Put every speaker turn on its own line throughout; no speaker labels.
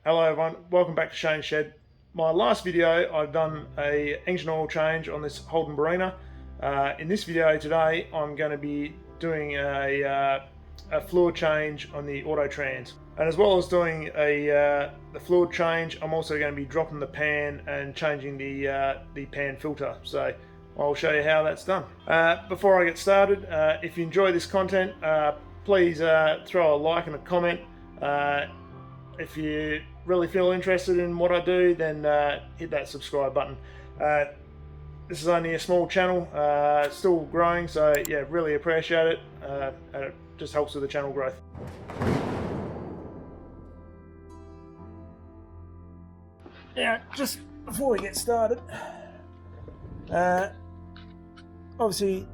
Hello everyone, welcome back to Shane's Shed. My last video I've done a engine oil change on this Holden Barina. In this video today I'm going to be doing a fluid change on the auto trans, and as well as doing the fluid change, I'm also going to be dropping the pan and changing the pan filter. So I'll show you how that's done. Before I get started, if you enjoy this content, please throw a like and a comment. If you really feel interested in what I do, then hit that subscribe button. This is only a small channel, still growing, so yeah, really appreciate it, and it just helps with the channel growth. Now, just before we get started, obviously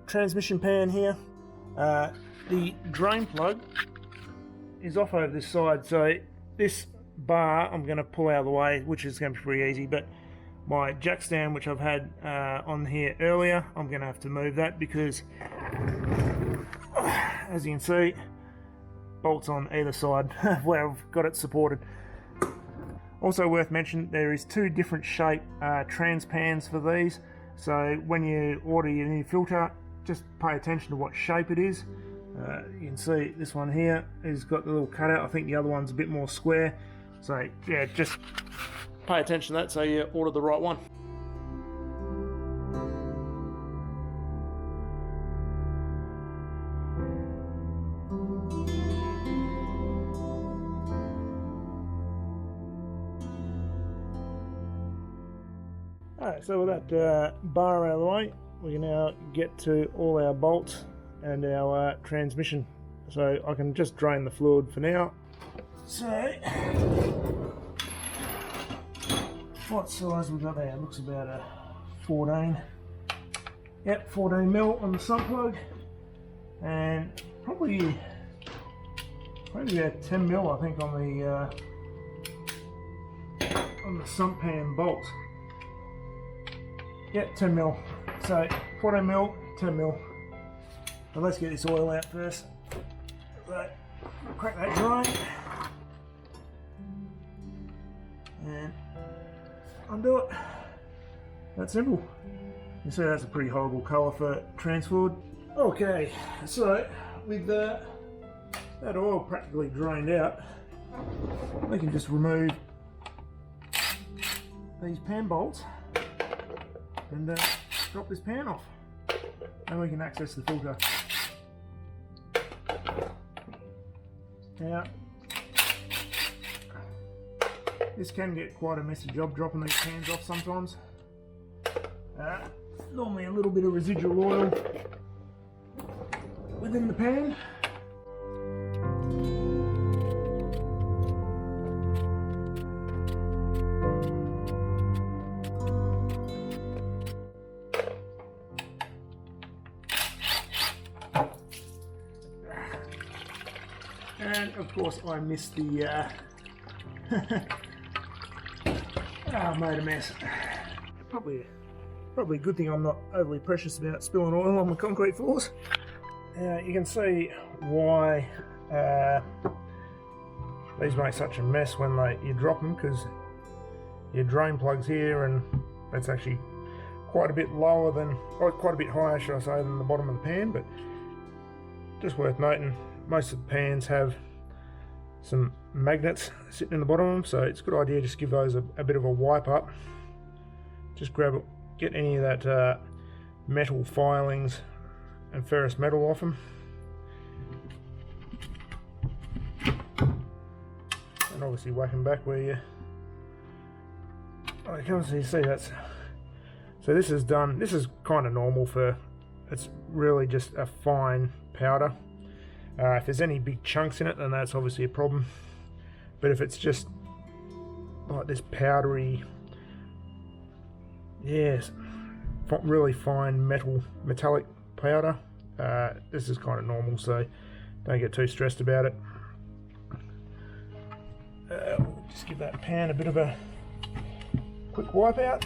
transmission pan here, the drain plug is off over this side, so this bar I'm going to pull out of the way, which is going to be pretty easy, but my jack stand, which I've had on here earlier, I'm going to have to move that because as you can see, bolts on either side where I've got it supported. Also worth mentioning, there is two different shape trans pans for these, so when you order your new filter, just pay attention to what shape it is. You can see this one here has got the little cutout. I think the other one's a bit more square, so yeah, just pay attention to that so you order the right one. Alright, so with that bar out of the way, we can now get to all our bolts and our transmission, so I can just drain the fluid for now. So what size we got there? It looks about a 14. Yep, 14 mil on the sump plug, and probably about 10 mil I think on the sump pan bolt. Yep, 10 mil. So 14 mil, 10 mil. But let's get this oil out first. So, crack that dry. And undo it. That's simple. You see that's a pretty horrible colour for trans fluid. Okay, so with that oil practically drained out, we can just remove these pan bolts and drop this pan off. And we can access the filter. Now, this can get quite a messy job dropping these pans off sometimes. Normally a little bit of residual oil within the pan. And of course I missed the I made a mess. Probably a good thing I'm not overly precious about spilling oil on the concrete floors. You can see why these make such a mess when you drop them, because your drain plug's here and that's actually quite a bit lower than, or quite a bit higher should I say, than the bottom of the pan. But just worth noting, most of the pans have some magnets sitting in the bottom of them, so it's a good idea just give those a bit of a wipe up. Just grab it, get any of that metal filings and ferrous metal off them, and obviously whack them back where you. Oh, you see that's. So this is done. This is kind of normal for. It's really just a fine powder. If there's any big chunks in it, then that's obviously a problem. But if it's just like this powdery, yes, really fine metallic powder, this is kind of normal, so don't get too stressed about it. Just give that pan a bit of a quick wipe out.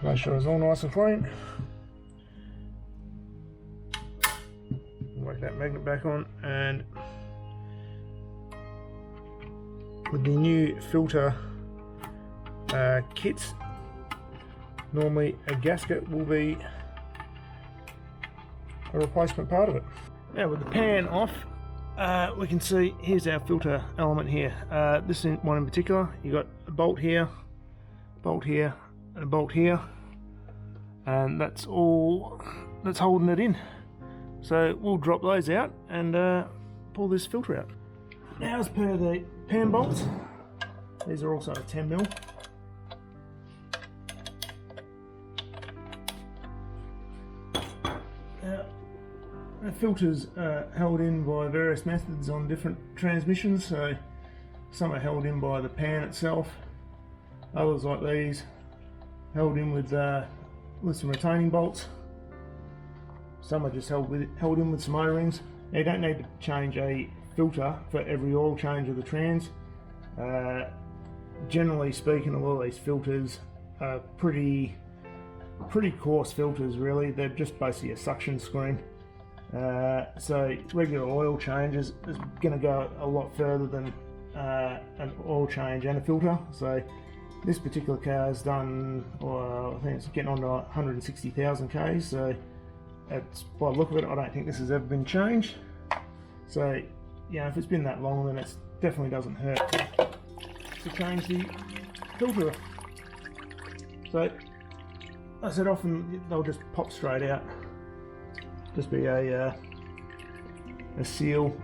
Make sure it's all nice and clean. whack that magnet back on, and with the new filter kits, normally a gasket will be a replacement part of it. Now with the pan off, we can see here's our filter element here. This one in particular, you got a bolt here, and a bolt here, and that's all that's holding it in. So we'll drop those out and pull this filter out. Now, as per the pan bolts, these are also a 10mm. Now, the filters are held in by various methods on different transmissions. So some are held in by the pan itself, others like these held in with some retaining bolts. Some are just held in with some O-rings. Now, you don't need to change a filter for every oil change of the trans. Generally speaking, a lot of these filters are pretty coarse filters really. They're just basically a suction screen. So regular oil change is going to go a lot further than an oil change and a filter. So this particular car has done, I think it's getting on to 160,000 Ks. So it's, by the look of it, I don't think this has ever been changed. So yeah, if it's been that long, then it definitely doesn't hurt to change the filter. So I said often they'll just pop straight out. Just be a seal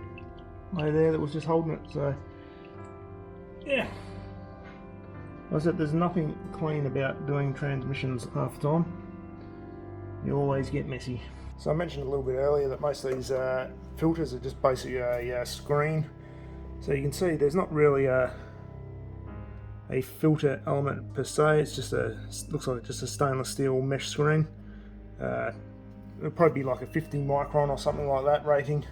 right there that was just holding it. So yeah, like I said, there's nothing clean about doing transmissions half the time. You always get messy. So I mentioned a little bit earlier that most of these filters are just basically a screen. So you can see there's not really a filter element per se. It's just looks like just a stainless steel mesh screen. It'll probably be like a 50 micron or something like that rating,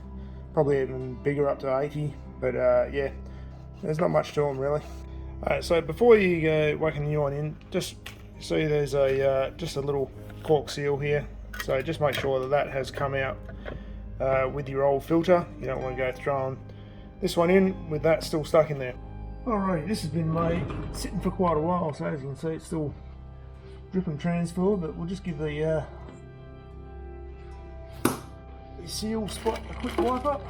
probably even bigger, up to 80. But yeah, there's not much to them really. So before you go whacking the new one in, just see there's just a little cork seal here. So just make sure that has come out with your old filter. You don't want to go throwing this one in with that still stuck in there. Alrighty, this has been sitting for quite a while, so as you can see it's still dripping trans fluid, but we'll just give the seal spot a quick wipe up.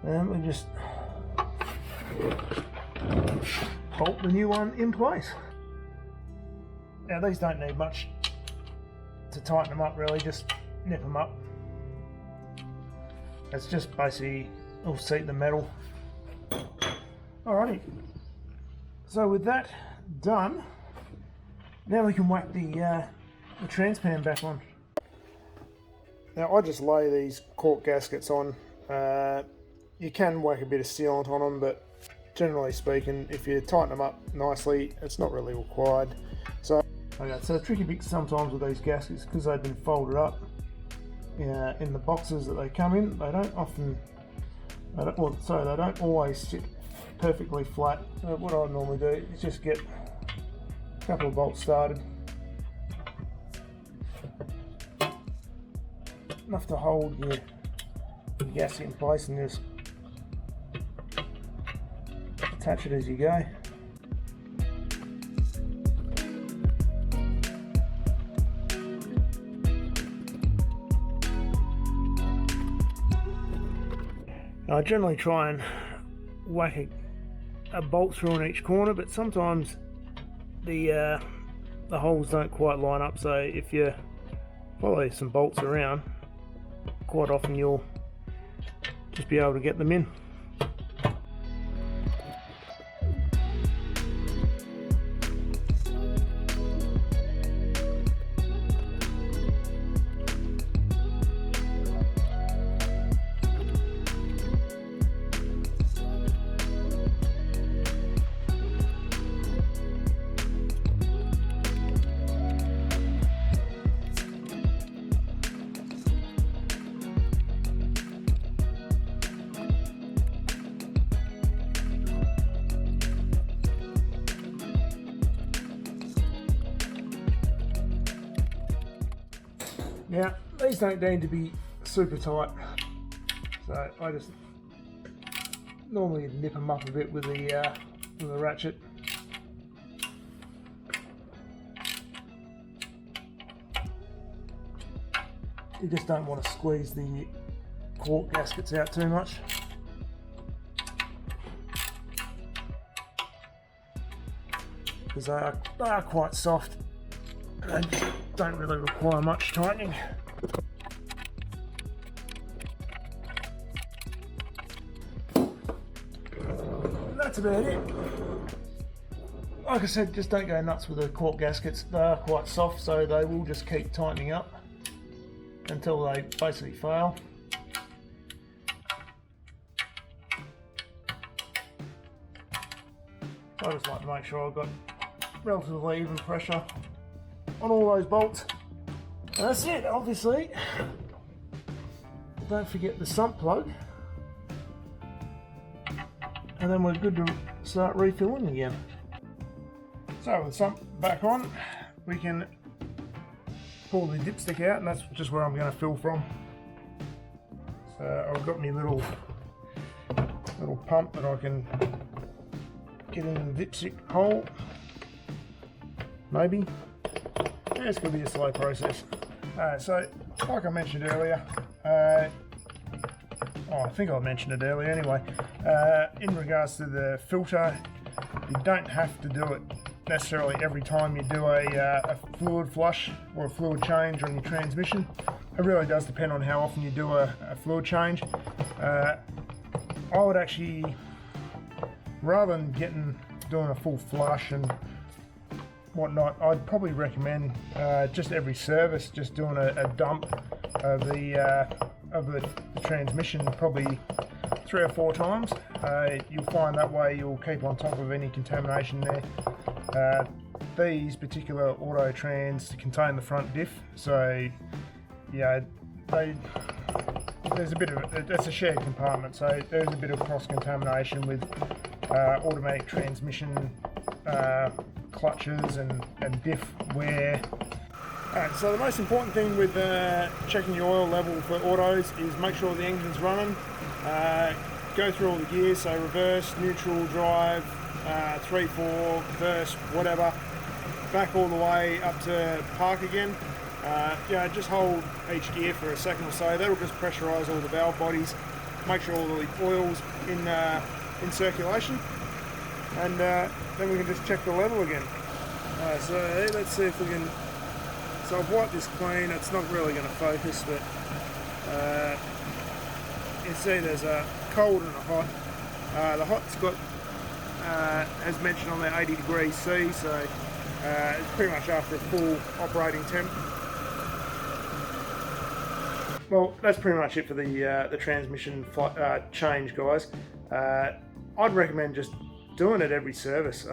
And we just bolt the new one in place. Now these don't need much to tighten them up really, just nip them up. It's just basically will seat the metal. Alrighty, so with that done, now we can whack the transpan back on. Now I just lay these cork gaskets on. You can whack a bit of sealant on them, but generally speaking, if you tighten them up nicely, it's not really required. So the tricky bit sometimes with these gaskets, because they've been folded up in the boxes that they come in, they don't always sit perfectly flat. So what I normally do is just get a couple of bolts started, enough to hold your gasket in place, and just attach it as you go. I generally try and whack a bolt through in each corner, but sometimes the holes don't quite line up, so if you follow some bolts around, quite often you'll just be able to get them in. Now, these don't need to be super tight, so I just normally nip them up a bit with the ratchet. You just don't want to squeeze the cork gaskets out too much. Because they are quite soft and don't really require much tightening. That's about it. Like I said, just don't go nuts with the cork gaskets. They are quite soft, so they will just keep tightening up until they basically fail. So I just like to make sure I've got relatively even pressure on all those bolts. And that's it, obviously. Don't forget the sump plug. And then we're good to start refilling again. So with the sump back on, we can pull the dipstick out, and that's just where I'm going to fill from. So I've got my little pump that I can get in the dipstick hole. Maybe. Yeah, it's going to be a slow process. So, like I mentioned earlier, I think I mentioned it earlier anyway, in regards to the filter, you don't have to do it necessarily every time you do a fluid flush or a fluid change on your transmission. It really does depend on how often you do a fluid change. I would actually, rather than doing a full flush and whatnot, I'd probably recommend just every service, just doing a dump of the transmission, probably 3 or 4 times. You'll find that way you'll keep on top of any contamination there. These particular auto trans contain the front diff, so yeah, there's a bit of it's a shared compartment, so there's a bit of cross contamination with automatic transmission clutches and diff wear. Alright, so the most important thing with checking your oil level for autos is make sure the engine's running. Go through all the gears, so reverse, neutral, drive, 3/4, reverse, whatever. Back all the way up to park again. Just hold each gear for a second or so. That'll just pressurise all the valve bodies, make sure all the oil's in circulation, and then we can just check the level again. So let's see if we can. So I've wiped this clean. It's not really going to focus, but you see there's a cold and a hot. The hot's got, as mentioned on there, 80 degrees C, so it's pretty much after a full operating temp. Well, that's pretty much it for the transmission change, guys. I'd recommend just doing it every service.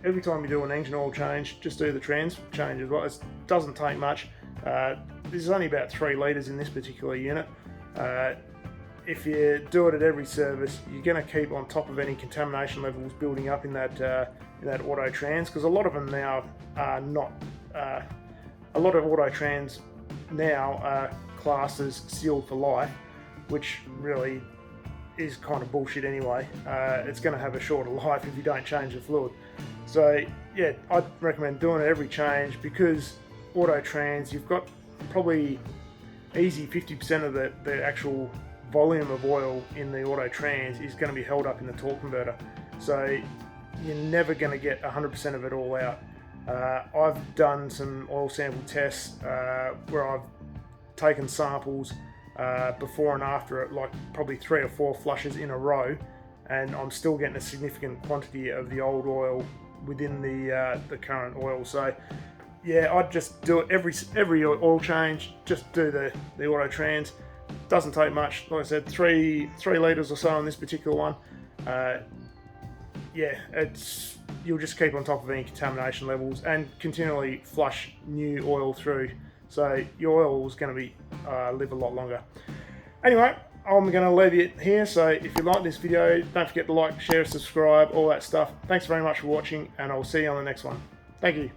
Every time you do an engine oil change, just do the trans change as well. It doesn't take much. This is only about 3 litres in this particular unit. If you do it at every service, you're going to keep on top of any contamination levels building up in that auto trans, because a lot of them now are not. A lot of auto trans now are classed as sealed for life, which really is kind of bullshit anyway. It's going to have a shorter life if you don't change the fluid. So yeah, I'd recommend doing it every change, because auto trans, you've got probably easy 50% of the actual volume of oil in the auto trans is going to be held up in the torque converter. So you're never going to get 100% of it all out. I've done some oil sample tests where I've taken samples before and after it, like probably 3 or 4 flushes in a row, and I'm still getting a significant quantity of the old oil within the current oil. So yeah, I'd just do it every oil change. Just do the auto trans. Doesn't take much. Like I said, 3 litres or so on this particular one. Yeah, you'll just keep on top of any contamination levels and continually flush new oil through. So your oil is going to be live a lot longer. Anyway, I'm going to leave it here. So if you like this video, don't forget to like, share, subscribe, all that stuff. Thanks very much for watching, and I'll see you on the next one. Thank you.